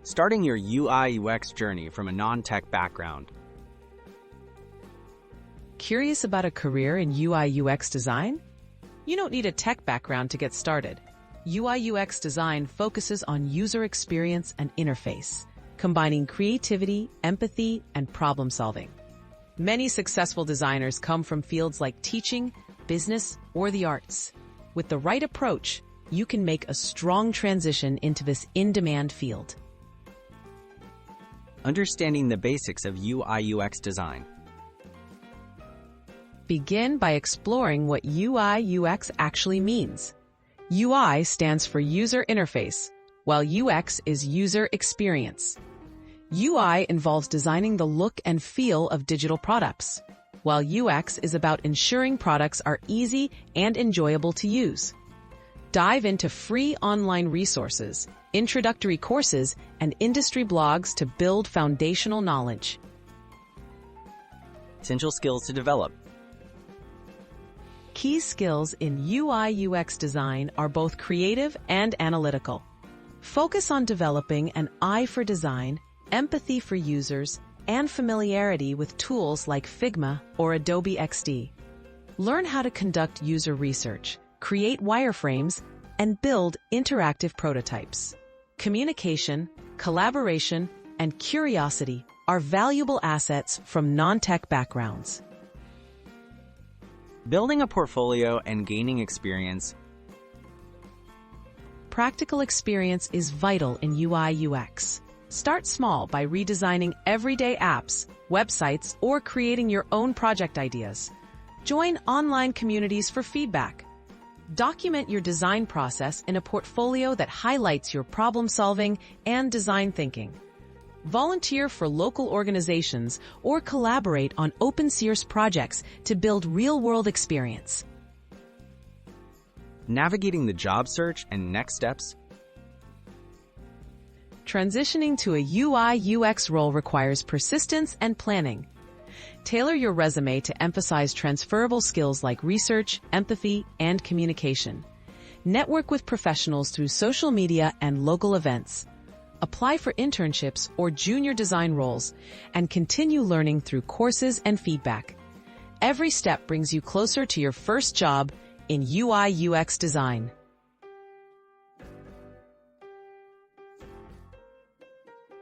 starting your UI/UX journey from a non-tech background. Curious about a career in UI/UX design? You don't need a tech background to get started. UI/UX design focuses on user experience and interface, combining creativity, empathy, and problem solving. Many successful designers come from fields like teaching, business, or the arts. With the right approach, you can make a strong transition into this in-demand field. Understanding the basics of UI/UX design. Begin by exploring what UI/UX actually means. UI stands for user interface, while UX is user experience. UI involves designing the look and feel of digital products, while UX is about ensuring products are easy and enjoyable to use. Dive into free online resources, introductory courses, and industry blogs to build foundational knowledge. Essential skills to develop. Key skills in UI/UX design are both creative and analytical. Focus on developing an eye for design, empathy for users, and familiarity with tools like Figma or Adobe XD. Learn how to conduct user research, create wireframes, and build interactive prototypes. Communication, collaboration, and curiosity are valuable assets from non-tech backgrounds. Building a portfolio and gaining experience. Practical experience is vital in UI/UX. Start small by redesigning everyday apps, websites, or creating your own project ideas. Join online communities for feedback. Document your design process in a portfolio that highlights your problem-solving and design thinking. Volunteer for local organizations or collaborate on open-source projects to build real-world experience. Navigating the job search and next steps. Transitioning to a UI/UX role requires persistence and planning. Tailor your resume to emphasize transferable skills like research, empathy, and communication. Network with professionals through social media and local events. Apply for internships or junior design roles, and continue learning through courses and feedback. Every step brings you closer to your first job in UI/UX design.